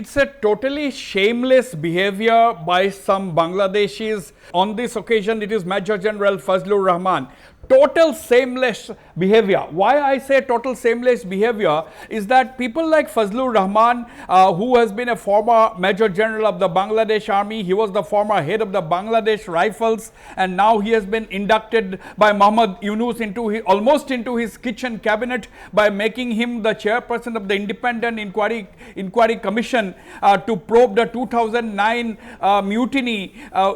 it's a totally shameless behavior by some Bangladeshis. On this occasion, it is Major General Fazlur Rahman. Total shameless behavior. Why I say total shameless behavior is that people like Fazlur Rahman, who has been a former Major General of the Bangladesh Army, he was the former head of the Bangladesh Rifles, and now he has been inducted by Muhammad Yunus almost into his kitchen cabinet by making him the chairperson of the Independent Inquiry Commission to probe the 2009 mutiny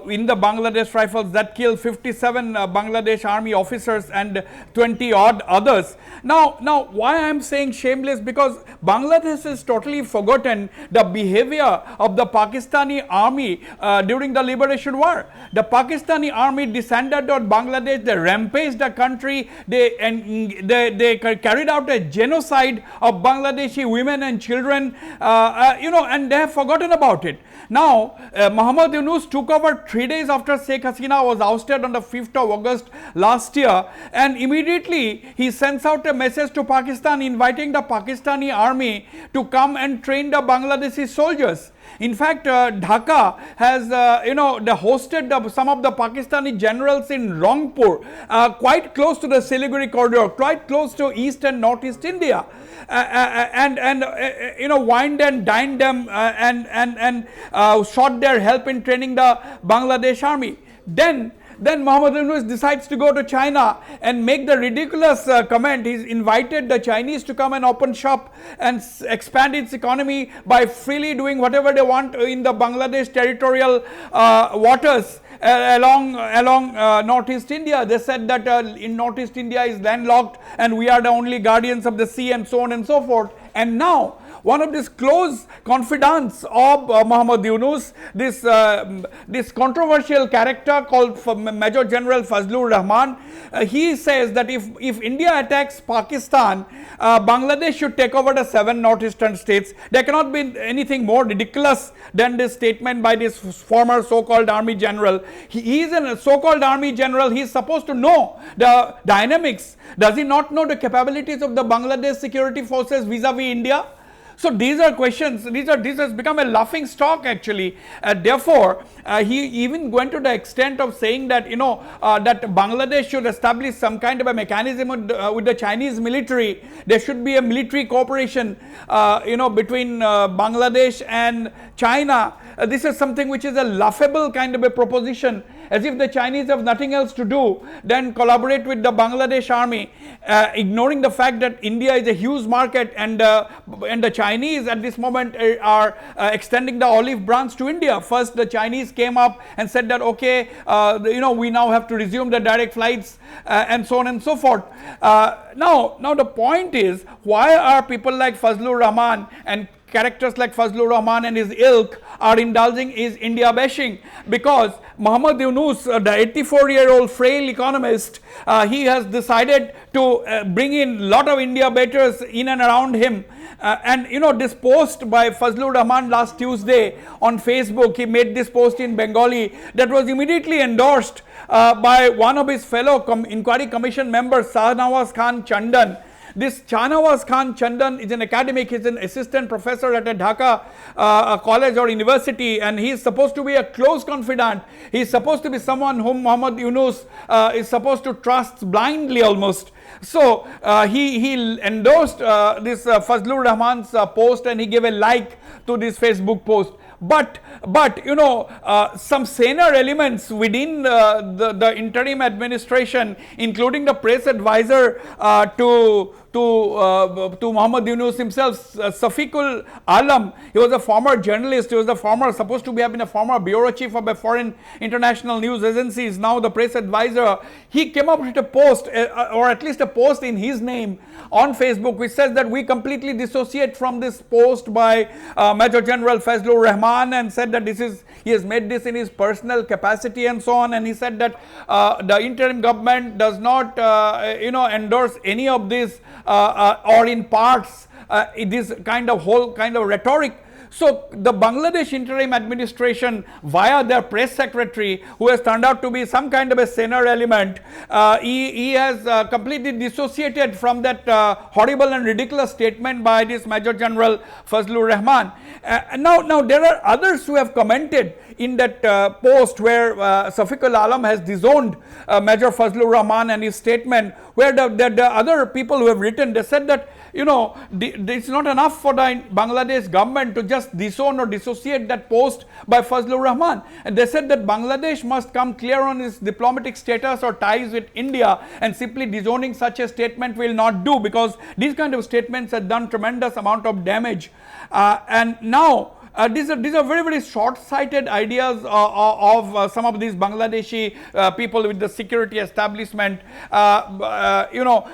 in the Bangladesh Rifles that killed 57 Bangladesh Army officers and 20 odd others. Now why I am saying shameless, because Bangladesh has totally forgotten the behavior of the Pakistani army during the liberation war. The Pakistani army descended on Bangladesh, they rampaged the country, they carried out a genocide of Bangladeshi women and children, and they have forgotten about it. Now, Muhammad Yunus took over 3 days after Sheikh Hasina was ousted on the 5th of August last year, and immediately he sends out a message to Pakistan inviting the Pakistani army to come and train the Bangladeshi soldiers. In fact, Dhaka has hosted some of the Pakistani generals in Rangpur, quite close to the Siliguri corridor, quite close to East and Northeast India, wined and dined them and sought their help in training the Bangladesh army. Then Muhammad Yunus decides to go to China and make the ridiculous comment. He's invited the Chinese to come and open shop and expand its economy by freely doing whatever they want in the Bangladesh territorial waters along Northeast India. They said that in Northeast India is landlocked and we are the only guardians of the sea, and so on and so forth. And now one of these close confidants of Muhammad Yunus, this controversial character called Major General Fazlur Rahman, he says that if India attacks Pakistan, Bangladesh should take over the 7 northeastern states. There cannot be anything more ridiculous than this statement by this former so-called army general. He is a so-called army general. He is supposed to know the dynamics. Does he not know the capabilities of the Bangladesh security forces vis-a-vis India? So these are questions, this has become a laughing stock actually. Therefore, he even went to the extent of saying that, that Bangladesh should establish some kind of a mechanism with the Chinese military. There should be a military cooperation, between Bangladesh and China. This is something which is a laughable kind of a proposition, as if the Chinese have nothing else to do than collaborate with the Bangladesh army, ignoring the fact that India is a huge market and the Chinese at this moment are extending the olive branch to India. First the Chinese came up and said that okay, we now have to resume the direct flights and so on and so forth. Now the point is, why are people like Fazlur Rahman and characters like Fazlur Rahman and his ilk are indulging is India bashing? Because Muhammad Yunus, the 84-year-old frail economist, he has decided to bring in a lot of India baiters in and around him. This post by Fazlur Rahman last Tuesday on Facebook, he made this post in Bengali that was immediately endorsed by one of his fellow Inquiry Commission members, Shahnawaz Khan Chandan. This Shahnawaz Khan Chandan is an academic, he is an assistant professor at a Dhaka college or university, and he is supposed to be a close confidant. He is supposed to be someone whom Muhammad Yunus is supposed to trust blindly almost. So he endorsed this Fazlur Rahman's post, and he gave a like to this Facebook post. But some saner elements within the interim administration, including the press advisor to Muhammad Yunus himself, Safiqul Alam, he was a former journalist, he was supposed to have been a former bureau chief of a foreign international news agency, is now the press advisor. He came up with a post, or at least a post in his name on Facebook, which says that we completely dissociate from this post by Major General Fazlur Rahman, and said that he has made this in his personal capacity and so on, and he said that the interim government does not endorse any of this or in parts this whole kind of rhetoric. So the Bangladesh interim administration, via their press secretary, who has turned out to be some kind of a senior element, he has completely dissociated from that horrible and ridiculous statement by this Major General Fazlur Rahman. Now there are others who have commented in that post where Safiqul Alam has disowned Major Fazlur Rahman and his statement, where the other people who have written, they said that, you know, it's not enough for the Bangladesh government to just disown or dissociate that post by Fazlur Rahman, and they said that Bangladesh must come clear on its diplomatic status or ties with India, and simply disowning such a statement will not do, because these kind of statements have done tremendous amount of damage. And now these are very, very short-sighted ideas of some of these Bangladeshi people with the security establishment. You know,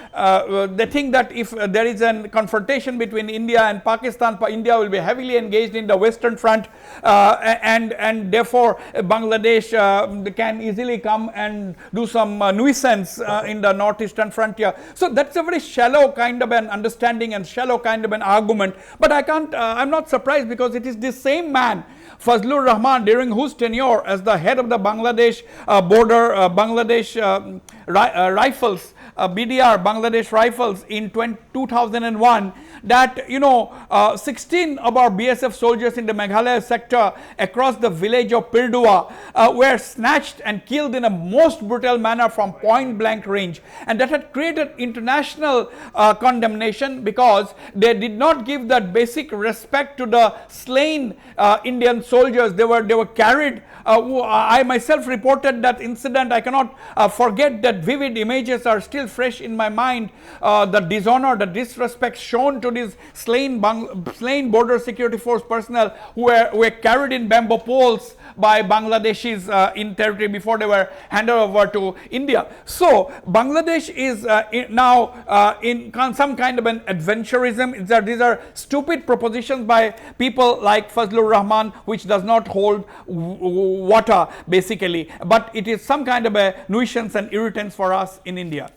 they think that if there is a confrontation between India and Pakistan, India will be heavily engaged in the Western Front, and therefore Bangladesh can easily come and do some nuisance in the northeastern frontier. So that's a very shallow kind of an understanding and shallow kind of an argument. But I'm not surprised, because it is this same man, Fazlur Rahman, during whose tenure as the head of the Bangladesh border, Bangladesh Rifles, BDR, Bangladesh Rifles in 2001, that, you know, 16 of our BSF soldiers in the Meghalaya sector across the village of Pirdua were snatched and killed in a most brutal manner from point blank range, and that had created international condemnation, because they did not give that basic respect to the slain Indian soldiers. They were carried. I myself reported that incident. I cannot forget that. Vivid images are still fresh in my mind. The dishonor, the disrespect shown to these slain border security force personnel who were carried in bamboo poles by Bangladeshis in territory before they were handed over to India. So Bangladesh is now in some kind of an adventurism. These are stupid propositions by people like Fazlur Rahman, which does not hold water basically, but it is some kind of a nuisance and irritants for us in India.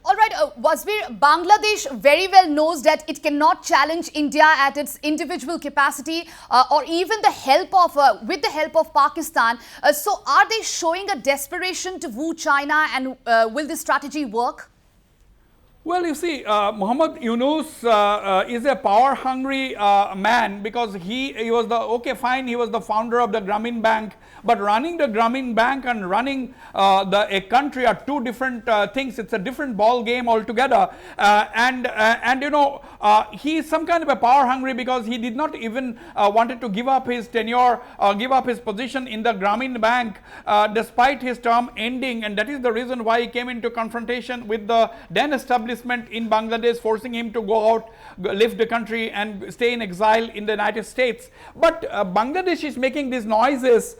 All right, Wasbir, Bangladesh very well knows that it cannot challenge India at its individual capacity or even with the help of Pakistan. So are they showing a desperation to woo China, and will this strategy work? Well, you see, Muhammad Yunus is a power-hungry man, because he was he was the founder of the Grameen Bank, but running the Grameen Bank and running a country are two different things. It's a different ball game altogether, and you know, he is some kind of a power-hungry, because he did not even wanted to give up his tenure or give up his position in the Grameen Bank despite his term ending, and that is the reason why he came into confrontation with the then established in Bangladesh, forcing him to go out, leave the country and stay in exile in the United States. But Bangladesh is making these noises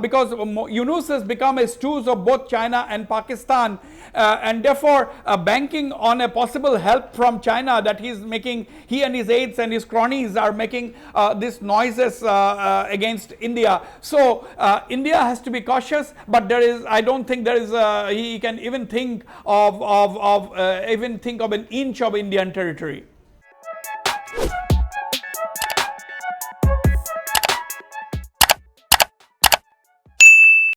because Yunus has become a stooge of both China and Pakistan, and therefore banking on a possible help from China that he and his aides and his cronies are making these noises against India. So India has to be cautious, but I don't think there is he can even think of an inch of Indian territory.